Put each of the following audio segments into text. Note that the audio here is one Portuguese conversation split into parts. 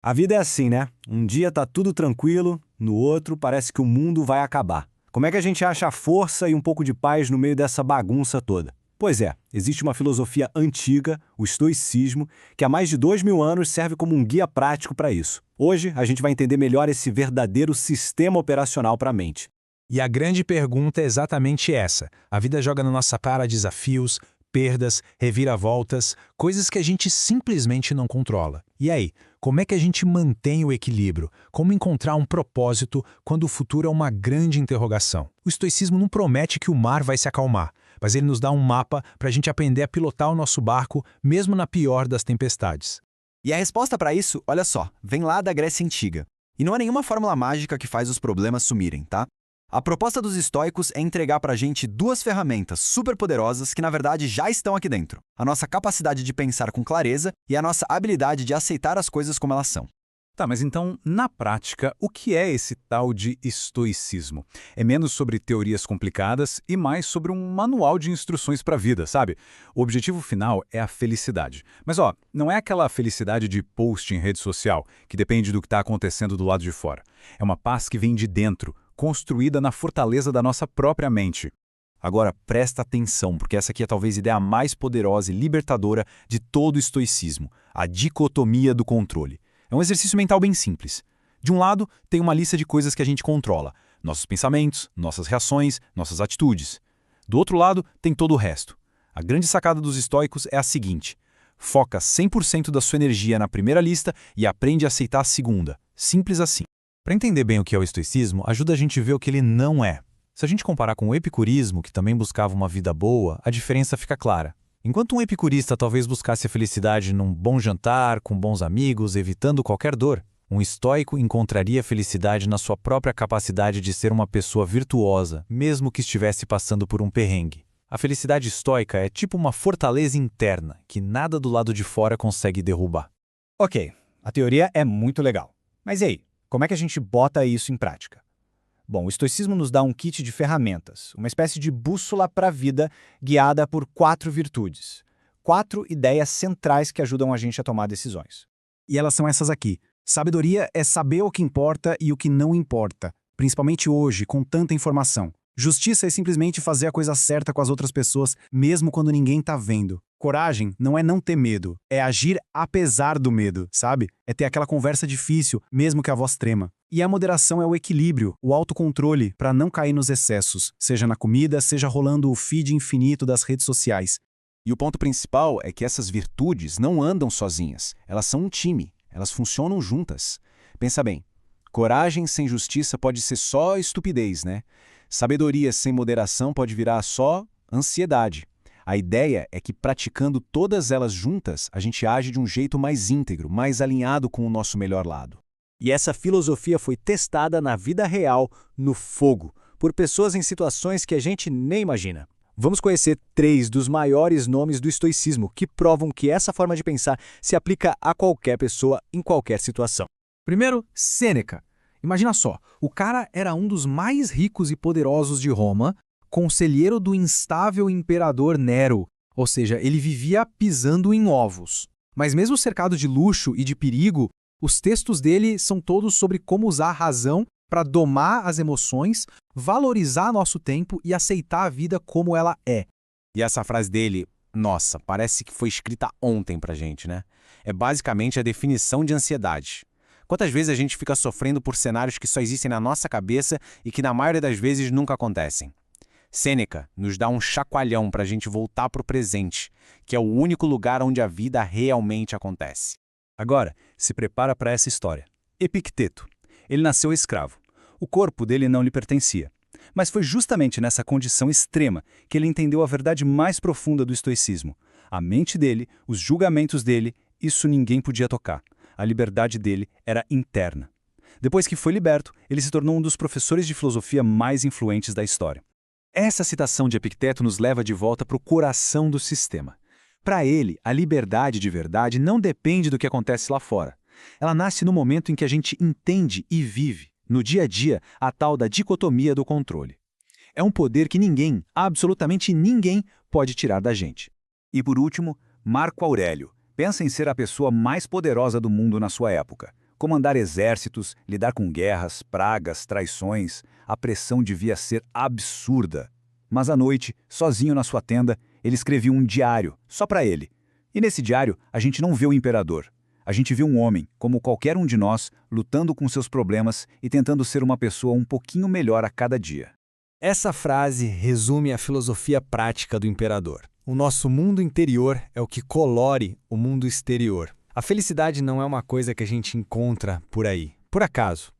A vida é assim, né? Um dia tá tudo tranquilo, no outro parece que o mundo vai acabar. Como é que a gente acha força e um pouco de paz no meio dessa bagunça toda? Pois é, existe uma filosofia antiga, o estoicismo, que há mais de 2000 anos serve como um guia prático para isso. Hoje, a gente vai entender melhor esse verdadeiro sistema operacional para a mente. E a grande pergunta é exatamente essa. A vida joga na nossa cara desafios, perdas, reviravoltas, coisas que a gente simplesmente não controla. E aí, como é que a gente mantém o equilíbrio? Como encontrar um propósito quando o futuro é uma grande interrogação? O estoicismo não promete que o mar vai se acalmar, mas ele nos dá um mapa para a gente aprender a pilotar o nosso barco, mesmo na pior das tempestades. E a resposta para isso, olha só, vem lá da Grécia Antiga. E não é nenhuma fórmula mágica que faz os problemas sumirem, tá? A proposta dos estoicos é entregar pra gente duas ferramentas superpoderosas que na verdade já estão aqui dentro. A nossa capacidade de pensar com clareza e a nossa habilidade de aceitar as coisas como elas são. Tá, mas então, na prática, o que é esse tal de estoicismo? É menos sobre teorias complicadas e mais sobre um manual de instruções para a vida, sabe? O objetivo final é a felicidade. Mas ó, não é aquela felicidade de post em rede social, que depende do que está acontecendo do lado de fora. É uma paz que vem de dentro, construída na fortaleza da nossa própria mente. Agora, presta atenção, porque essa aqui é talvez a ideia mais poderosa e libertadora de todo o estoicismo, a dicotomia do controle. É um exercício mental bem simples. De um lado, tem uma lista de coisas que a gente controla, nossos pensamentos, nossas reações, nossas atitudes. Do outro lado, tem todo o resto. A grande sacada dos estoicos é a seguinte: foca 100% da sua energia na primeira lista e aprende a aceitar a segunda. Simples assim. Para entender bem o que é o estoicismo, ajuda a gente a ver o que ele não é. Se a gente comparar com o epicurismo, que também buscava uma vida boa, a diferença fica clara. Enquanto um epicurista talvez buscasse a felicidade num bom jantar, com bons amigos, evitando qualquer dor, um estoico encontraria felicidade na sua própria capacidade de ser uma pessoa virtuosa, mesmo que estivesse passando por um perrengue. A felicidade estoica é tipo uma fortaleza interna, que nada do lado de fora consegue derrubar. Ok, a teoria é muito legal. Mas e aí, como é que a gente bota isso em prática? Bom, o estoicismo nos dá um kit de ferramentas, uma espécie de bússola para a vida guiada por 4 virtudes. 4 ideias centrais que ajudam a gente a tomar decisões. E elas são essas aqui. Sabedoria é saber o que importa e o que não importa, principalmente hoje, com tanta informação. Justiça é simplesmente fazer a coisa certa com as outras pessoas, mesmo quando ninguém tá vendo. Coragem não é não ter medo, é agir apesar do medo, sabe? É ter aquela conversa difícil, mesmo que a voz trema. E a moderação é o equilíbrio, o autocontrole, para não cair nos excessos, seja na comida, seja rolando o feed infinito das redes sociais. E o ponto principal é que essas virtudes não andam sozinhas, elas são um time, elas funcionam juntas. Pensa bem, coragem sem justiça pode ser só estupidez, né? Sabedoria sem moderação pode virar só ansiedade. A ideia é que praticando todas elas juntas, a gente age de um jeito mais íntegro, mais alinhado com o nosso melhor lado. E essa filosofia foi testada na vida real, no fogo, por pessoas em situações que a gente nem imagina. Vamos conhecer 3 dos maiores nomes do estoicismo que provam que essa forma de pensar se aplica a qualquer pessoa em qualquer situação. Primeiro, Sêneca. Imagina só, o cara era um dos mais ricos e poderosos de Roma, conselheiro do instável imperador Nero, ou seja, ele vivia pisando em ovos. Mas mesmo cercado de luxo e de perigo, os textos dele são todos sobre como usar a razão para domar as emoções, valorizar nosso tempo e aceitar a vida como ela é. E essa frase dele, nossa, parece que foi escrita ontem pra gente, né? É basicamente a definição de ansiedade. Quantas vezes a gente fica sofrendo por cenários que só existem na nossa cabeça e que na maioria das vezes nunca acontecem? Sêneca nos dá um chacoalhão para a gente voltar para o presente, que é o único lugar onde a vida realmente acontece. Agora, se prepara para essa história. Epicteto. Ele nasceu escravo. O corpo dele não lhe pertencia. Mas foi justamente nessa condição extrema que ele entendeu a verdade mais profunda do estoicismo. A mente dele, os julgamentos dele, isso ninguém podia tocar. A liberdade dele era interna. Depois que foi liberto, ele se tornou um dos professores de filosofia mais influentes da história. Essa citação de Epicteto nos leva de volta para o coração do sistema. Para ele, a liberdade de verdade não depende do que acontece lá fora. Ela nasce no momento em que a gente entende e vive, no dia a dia, a tal da dicotomia do controle. É um poder que ninguém, absolutamente ninguém, pode tirar da gente. E por último, Marco Aurélio. Pensa em ser a pessoa mais poderosa do mundo na sua época. Comandar exércitos, lidar com guerras, pragas, traições, a pressão devia ser absurda. Mas à noite, sozinho na sua tenda, ele escrevia um diário, só para ele. E nesse diário, a gente não vê o imperador. A gente vê um homem, como qualquer um de nós, lutando com seus problemas e tentando ser uma pessoa um pouquinho melhor a cada dia. Essa frase resume a filosofia prática do imperador. O nosso mundo interior é o que colore o mundo exterior. A felicidade não é uma coisa que a gente encontra por aí, por acaso.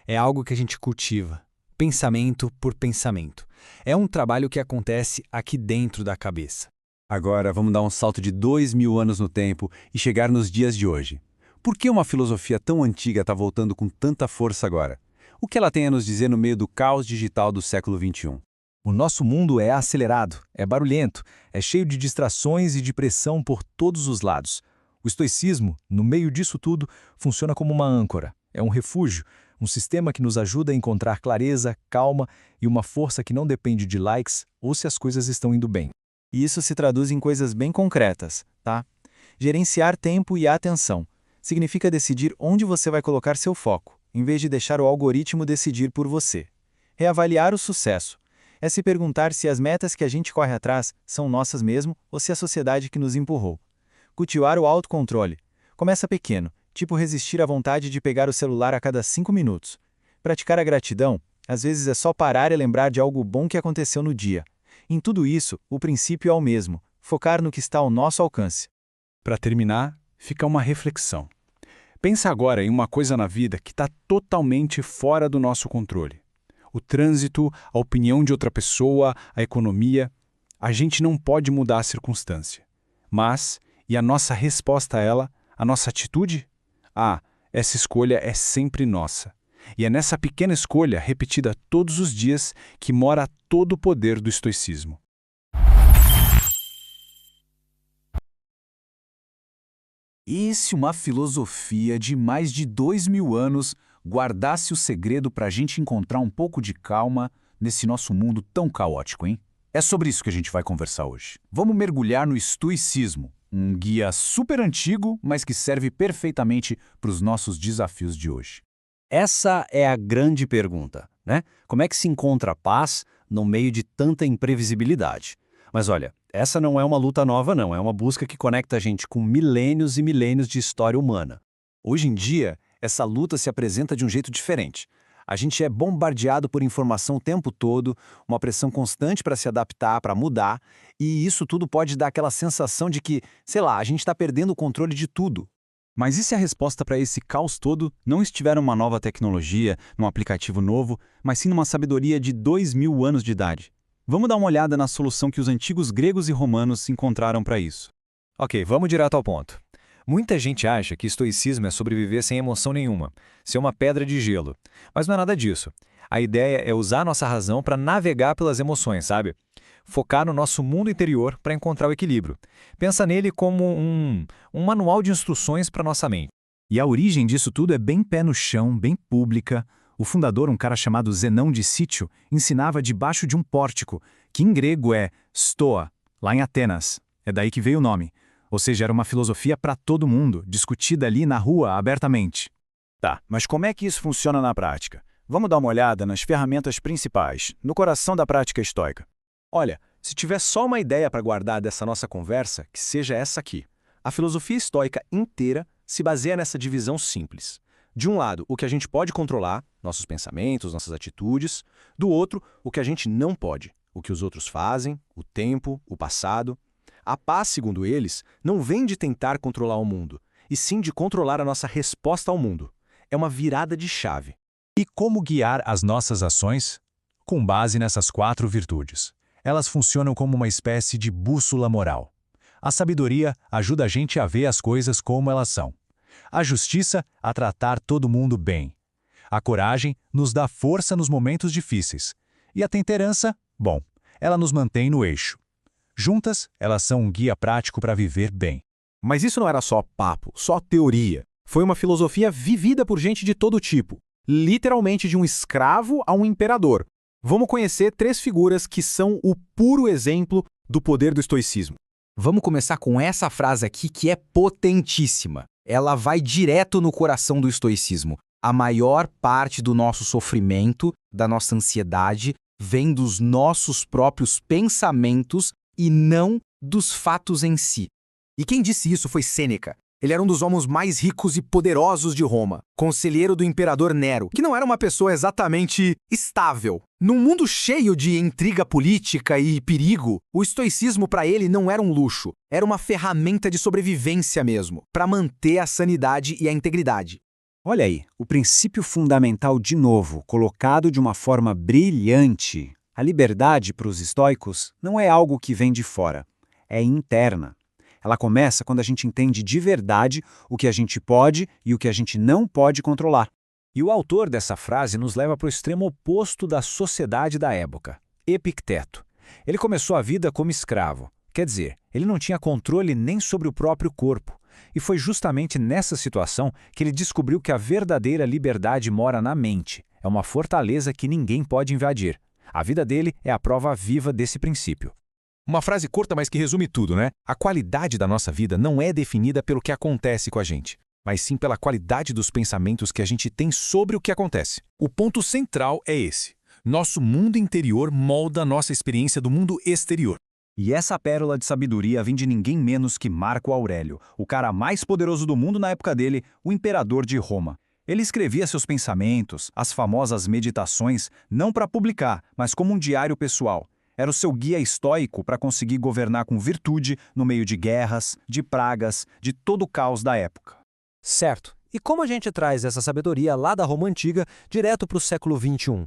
É algo que a gente cultiva, pensamento por pensamento. É um trabalho que acontece aqui dentro da cabeça. Agora vamos dar um salto de 2000 anos no tempo e chegar nos dias de hoje. Por que uma filosofia tão antiga está voltando com tanta força agora? O que ela tem a nos dizer no meio do caos digital do século XXI? O nosso mundo é acelerado, é barulhento, é cheio de distrações e de pressão por todos os lados. O estoicismo, no meio disso tudo, funciona como uma âncora. É um refúgio, um sistema que nos ajuda a encontrar clareza, calma e uma força que não depende de likes ou se as coisas estão indo bem. E isso se traduz em coisas bem concretas, tá? Gerenciar tempo e atenção. Significa decidir onde você vai colocar seu foco, em vez de deixar o algoritmo decidir por você. Reavaliar o sucesso. É se perguntar se as metas que a gente corre atrás são nossas mesmo ou se é a sociedade que nos empurrou. Cultivar o autocontrole. Começa pequeno, tipo resistir à vontade de pegar o celular a cada 5 minutos. Praticar a gratidão, às vezes é só parar e lembrar de algo bom que aconteceu no dia. Em tudo isso, o princípio é o mesmo, focar no que está ao nosso alcance. Para terminar, fica uma reflexão. Pensa agora em uma coisa na vida que está totalmente fora do nosso controle. O trânsito, a opinião de outra pessoa, a economia. A gente não pode mudar a circunstância. Mas, e a nossa resposta a ela, a nossa atitude? Essa escolha é sempre nossa. E é nessa pequena escolha, repetida todos os dias, que mora todo o poder do estoicismo. E se uma filosofia de mais de 2000 anos guardasse o segredo para a gente encontrar um pouco de calma nesse nosso mundo tão caótico, hein? É sobre isso que a gente vai conversar hoje. Vamos mergulhar no estoicismo, um guia super antigo, mas que serve perfeitamente para os nossos desafios de hoje. Essa é a grande pergunta, né? Como é que se encontra paz no meio de tanta imprevisibilidade? Mas olha, essa não é uma luta nova, não. É uma busca que conecta a gente com milênios e milênios de história humana. Hoje em dia, essa luta se apresenta de um jeito diferente. A gente é bombardeado por informação o tempo todo, uma pressão constante para se adaptar, para mudar, e isso tudo pode dar aquela sensação de que, sei lá, a gente está perdendo o controle de tudo. Mas e se a resposta para esse caos todo não estiver numa nova tecnologia, num aplicativo novo, mas sim numa sabedoria de 2000 anos de idade? Vamos dar uma olhada na solução que os antigos gregos e romanos encontraram para isso. Ok, vamos direto ao ponto. Muita gente acha que estoicismo é sobreviver sem emoção nenhuma, ser uma pedra de gelo. Mas não é nada disso. A ideia é usar nossa razão para navegar pelas emoções, sabe? Focar no nosso mundo interior para encontrar o equilíbrio. Pensa nele como um manual de instruções para nossa mente. E a origem disso tudo é bem pé no chão, bem pública. O fundador, um cara chamado Zenão de Sítio, ensinava debaixo de um pórtico, que em grego é stoa, lá em Atenas. É daí que veio o nome. Ou seja, era uma filosofia para todo mundo, discutida ali na rua abertamente. Tá, mas como é que isso funciona na prática? Vamos dar uma olhada nas ferramentas principais, no coração da prática estoica. Olha, se tiver só uma ideia para guardar dessa nossa conversa, que seja essa aqui. A filosofia estoica inteira se baseia nessa divisão simples. De um lado, o que a gente pode controlar, nossos pensamentos, nossas atitudes. Do outro, o que a gente não pode, o que os outros fazem, o tempo, o passado. A paz, segundo eles, não vem de tentar controlar o mundo, e sim de controlar a nossa resposta ao mundo. É uma virada de chave. E como guiar as nossas ações? Com base nessas 4 virtudes. Elas funcionam como uma espécie de bússola moral. A sabedoria ajuda a gente a ver as coisas como elas são. A justiça a tratar todo mundo bem. A coragem nos dá força nos momentos difíceis. E a temperança, bom, ela nos mantém no eixo. Juntas, elas são um guia prático para viver bem. Mas isso não era só papo, só teoria. Foi uma filosofia vivida por gente de todo tipo. Literalmente de um escravo a um imperador. Vamos conhecer 3 figuras que são o puro exemplo do poder do estoicismo. Vamos começar com essa frase aqui que é potentíssima. Ela vai direto no coração do estoicismo. A maior parte do nosso sofrimento, da nossa ansiedade, vem dos nossos próprios pensamentos e não dos fatos em si. E quem disse isso foi Sêneca. Ele era um dos homens mais ricos e poderosos de Roma, conselheiro do imperador Nero, que não era uma pessoa exatamente estável. Num mundo cheio de intriga política e perigo, o estoicismo para ele não era um luxo, era uma ferramenta de sobrevivência mesmo, para manter a sanidade e a integridade. Olha aí, o princípio fundamental de novo, colocado de uma forma brilhante. A liberdade para os estoicos não é algo que vem de fora, é interna. Ela começa quando a gente entende de verdade o que a gente pode e o que a gente não pode controlar. E o autor dessa frase nos leva para o extremo oposto da sociedade da época, Epicteto. Ele começou a vida como escravo, quer dizer, ele não tinha controle nem sobre o próprio corpo. E foi justamente nessa situação que ele descobriu que a verdadeira liberdade mora na mente. É uma fortaleza que ninguém pode invadir. A vida dele é a prova viva desse princípio. Uma frase curta, mas que resume tudo, né? A qualidade da nossa vida não é definida pelo que acontece com a gente, mas sim pela qualidade dos pensamentos que a gente tem sobre o que acontece. O ponto central é esse. Nosso mundo interior molda nossa experiência do mundo exterior. E essa pérola de sabedoria vem de ninguém menos que Marco Aurélio, o cara mais poderoso do mundo na época dele, o imperador de Roma. Ele escrevia seus pensamentos, as famosas meditações, não para publicar, mas como um diário pessoal. Era o seu guia estoico para conseguir governar com virtude no meio de guerras, de pragas, de todo o caos da época. Certo. E como a gente traz essa sabedoria lá da Roma Antiga direto para o século XXI?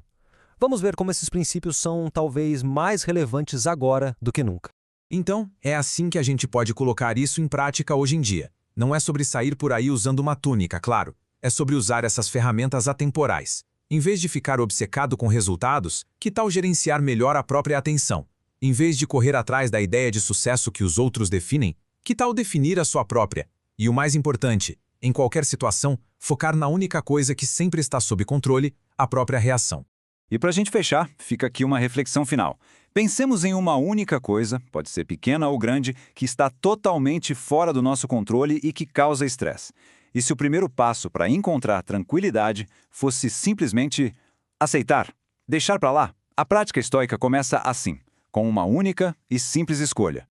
Vamos ver como esses princípios são talvez mais relevantes agora do que nunca. Então, é assim que a gente pode colocar isso em prática hoje em dia. Não é sobre sair por aí usando uma túnica, claro. É sobre usar essas ferramentas atemporais. Em vez de ficar obcecado com resultados, que tal gerenciar melhor a própria atenção? Em vez de correr atrás da ideia de sucesso que os outros definem, que tal definir a sua própria? E o mais importante, em qualquer situação, focar na única coisa que sempre está sob controle, a própria reação. E para a gente fechar, fica aqui uma reflexão final. Pensemos em uma única coisa, pode ser pequena ou grande, que está totalmente fora do nosso controle e que causa estresse. E se o primeiro passo para encontrar tranquilidade fosse simplesmente aceitar, deixar para lá? A prática estoica começa assim, com uma única e simples escolha: